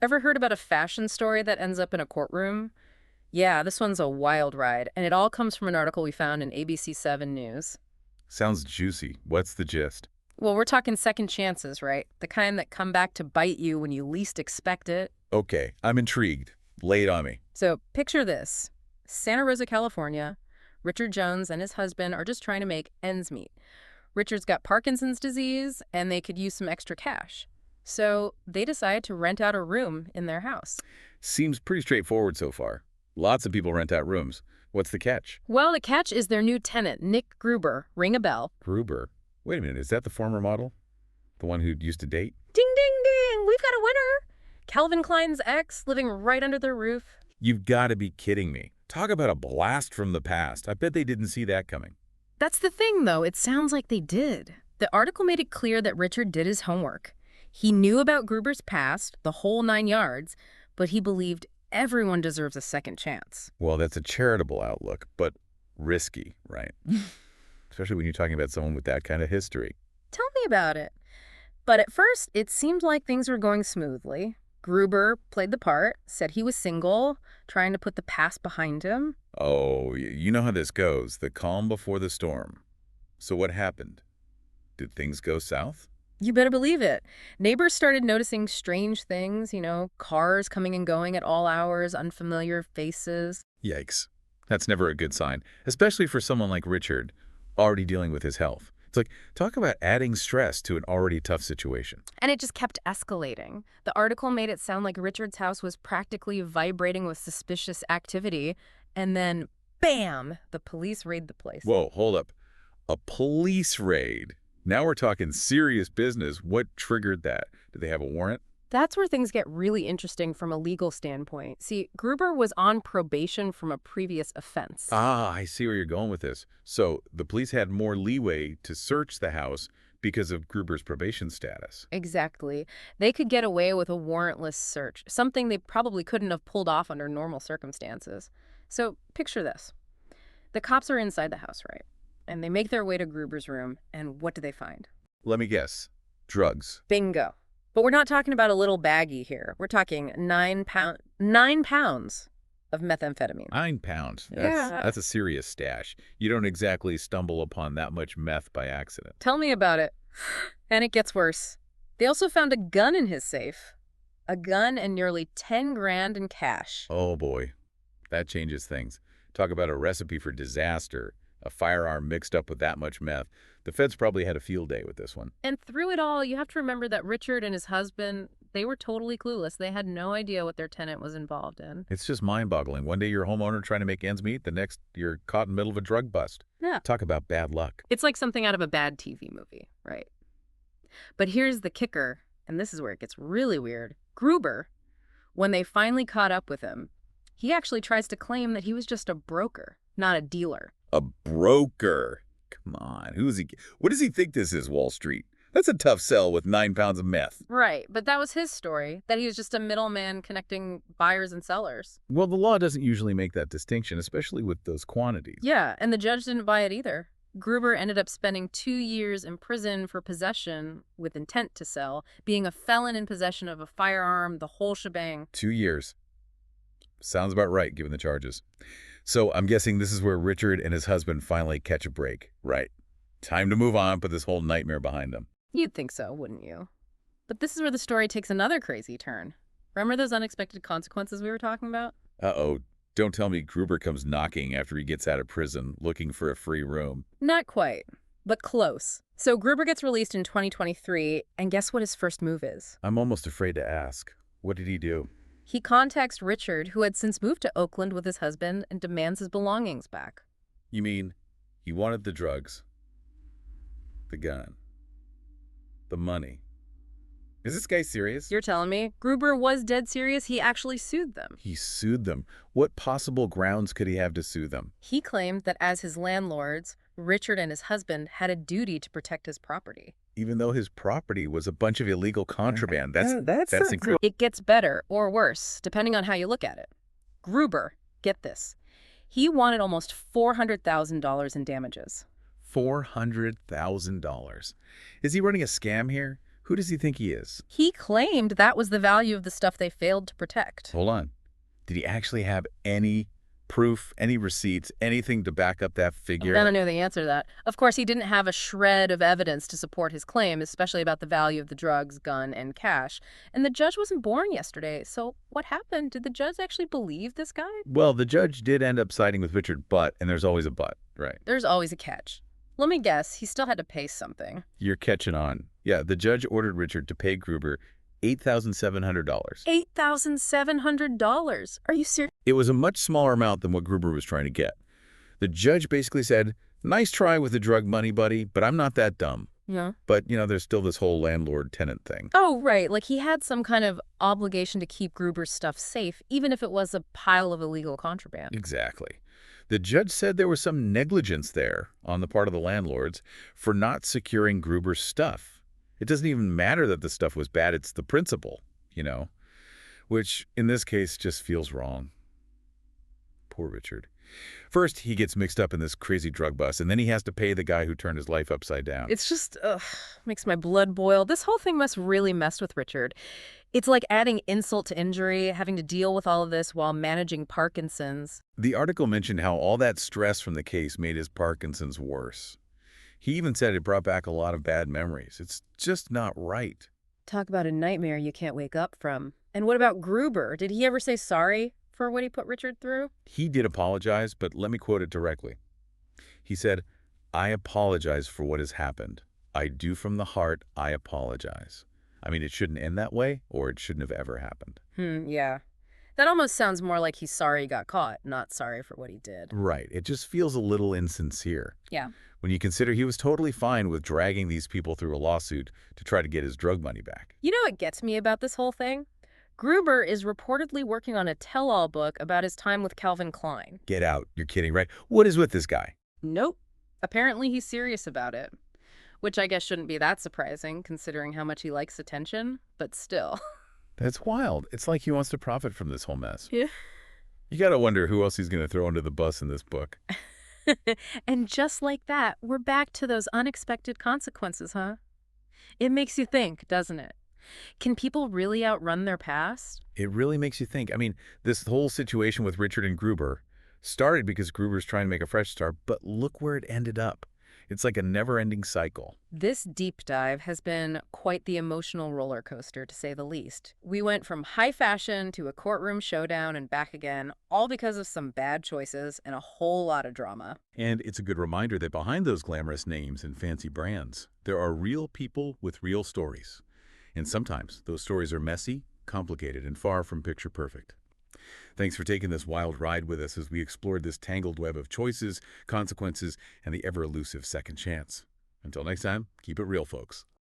Ever heard about a fashion story that ends up in a courtroom? Yeah, this one's a wild ride, and it all comes from an article we found in ABC 7 News. Sounds juicy. What's the gist? Well, we're talking second chances, right? The kind that come back to bite you when you least expect it. Okay, I'm intrigued. Lay it on me. So picture this. Santa Rosa, California. Richard Jones and his husband are just trying to make ends meet. Richard's got Parkinson's disease, and they could use some extra cash. So they decide to rent out a room in their house. Seems pretty straightforward so far. Lots of people rent out rooms. What's the catch? Well, the catch is their new tenant, Nick Gruber. Ring a bell. Gruber. Wait a minute, is that the former model? The one who used to date? Ding, ding, ding! We've got a winner! Calvin Klein's ex living right under their roof. You've got to be kidding me. Talk about a blast from the past. I bet they didn't see that coming. That's the thing, though. It sounds like they did. The article made it clear that Richard did his homework. He knew about Gruber's past, the whole 9 yards, but he believed everyone deserves a second chance. Well, that's a charitable outlook, but risky, right? Especially when you're talking about someone with that kind of history. Tell me about it. But at first, it seemed like things were going smoothly. Gruber played the part, said he was single, trying to put the past behind him. Oh, you know how this goes. The calm before the storm. So what happened? Did things go south? You better believe it. Neighbors started noticing strange things, cars coming and going at all hours, unfamiliar faces. Yikes. That's never a good sign, especially for someone like Richard, already dealing with his health. It's like, talk about adding stress to an already tough situation. And it just kept escalating. The article made it sound like Richard's house was practically vibrating with suspicious activity. And then, bam, the police raid the place. Whoa, hold up. A police raid? Now we're talking serious business. What triggered that? Did they have a warrant? That's where things get really interesting from a legal standpoint. See, Gruber was on probation from a previous offense. Ah, I see where you're going with this. So the police had more leeway to search the house because of Gruber's probation status. Exactly. They could get away with a warrantless search, something they probably couldn't have pulled off under normal circumstances. So picture this. The cops are inside the house, right? And they make their way to Gruber's room, and what do they find? Let me guess. Drugs. Bingo. But we're not talking about a little baggie here. We're talking 9 pounds of methamphetamine. 9 pounds. Yeah. That's a serious stash. You don't exactly stumble upon that much meth by accident. Tell me about it. And it gets worse. They also found a gun in his safe. A gun and nearly 10 grand in cash. Oh boy, that changes things. Talk about a recipe for disaster. A firearm mixed up with that much meth. The feds probably had a field day with this one. And through it all, you have to remember that Richard and his husband, they were totally clueless. They had no idea what their tenant was involved in. It's just mind-boggling. One day you're a homeowner trying to make ends meet, the next you're caught in the middle of a drug bust. Yeah. Talk about bad luck. It's like something out of a bad TV movie, right? But here's the kicker, and this is where it gets really weird. Gruber, when they finally caught up with him, he actually tries to claim that he was just a broker, not a dealer. A broker. Come on, who's he? What does he think this is, Wall Street? That's a tough sell with 9 pounds of meth. Right, but that was his story, that he was just a middleman connecting buyers and sellers. Well, the law doesn't usually make that distinction, especially with those quantities. Yeah, and the judge didn't buy it either. Gruber ended up spending 2 years in prison for possession with intent to sell, being a felon in possession of a firearm, the whole shebang. 2 years. Sounds about right, given the charges. So I'm guessing this is where Richard and his husband finally catch a break, right? Time to move on, put this whole nightmare behind them. You'd think so, wouldn't you? But this is where the story takes another crazy turn. Remember those unexpected consequences we were talking about? Uh-oh. Don't tell me Gruber comes knocking after he gets out of prison, looking for a free room. Not quite, but close. So Gruber gets released in 2023, and guess what his first move is? I'm almost afraid to ask. What did he do? He contacts Richard, who had since moved to Oakland with his husband, and demands his belongings back. You mean he wanted the drugs, the gun, the money? Is this guy serious? You're telling me? Gruber was dead serious. He actually sued them. He sued them. What possible grounds could he have to sue them? He claimed that as his landlords, Richard and his husband had a duty to protect his property. Even though his property was a bunch of illegal contraband. That's incredible. It gets better or worse, depending on how you look at it. Gruber, get this, he wanted almost $400,000 in damages. $400,000. Is he running a scam here? Who does he think he is? He claimed that was the value of the stuff they failed to protect. Hold on. Did he actually have any proof, any receipts, anything to back up that figure? I don't know the answer to that. Of course, he didn't have a shred of evidence to support his claim, especially about the value of the drugs, gun, and cash. And the judge wasn't born yesterday, so what happened? Did the judge actually believe this guy? Well, the judge did end up siding with Richard, but, and there's always a but, right? There's always a catch. Let me guess, he still had to pay something. You're catching on. Yeah, the judge ordered Richard to pay Gruber $8,700. $8,700. Are you serious? It was a much smaller amount than what Gruber was trying to get. The judge basically said, nice try with the drug money, buddy, but I'm not that dumb. Yeah. But, there's still this whole landlord-tenant thing. Oh, right. Like he had some kind of obligation to keep Gruber's stuff safe, even if it was a pile of illegal contraband. Exactly. The judge said there was some negligence there on the part of the landlords for not securing Gruber's stuff. It doesn't even matter that the stuff was bad. It's the principle, which in this case just feels wrong. Poor Richard. First, he gets mixed up in this crazy drug bust, and then he has to pay the guy who turned his life upside down. It's just, makes my blood boil. This whole thing must really mess with Richard. It's like adding insult to injury, having to deal with all of this while managing Parkinson's. The article mentioned how all that stress from the case made his Parkinson's worse. He even said it brought back a lot of bad memories. It's just not right. Talk about a nightmare you can't wake up from. And what about Gruber? Did he ever say sorry for what he put Richard through? He did apologize, but let me quote it directly. He said, I apologize for what has happened. I do from the heart, I apologize. I mean, it shouldn't end that way, or it shouldn't have ever happened. Yeah. That almost sounds more like he's sorry he got caught, not sorry for what he did. Right. It just feels a little insincere. Yeah. When you consider he was totally fine with dragging these people through a lawsuit to try to get his drug money back. You know what gets me about this whole thing? Gruber is reportedly working on a tell-all book about his time with Calvin Klein. Get out. You're kidding, right? What is with this guy? Nope. Apparently he's serious about it. Which I guess shouldn't be that surprising, considering how much he likes attention, but still. That's wild. It's like he wants to profit from this whole mess. Yeah. You gotta wonder who else he's gonna throw under the bus in this book. And just like that, we're back to those unexpected consequences, huh? It makes you think, doesn't it? Can people really outrun their past? It really makes you think. I mean, this whole situation with Richard and Gruber started because Gruber's trying to make a fresh start, but look where it ended up. It's like a never-ending cycle. This deep dive has been quite the emotional roller coaster, to say the least. We went from high fashion to a courtroom showdown and back again, all because of some bad choices and a whole lot of drama. And it's a good reminder that behind those glamorous names and fancy brands, there are real people with real stories. And sometimes those stories are messy, complicated, and far from picture perfect. Thanks for taking this wild ride with us as we explored this tangled web of choices, consequences, and the ever-elusive second chance. Until next time, keep it real, folks.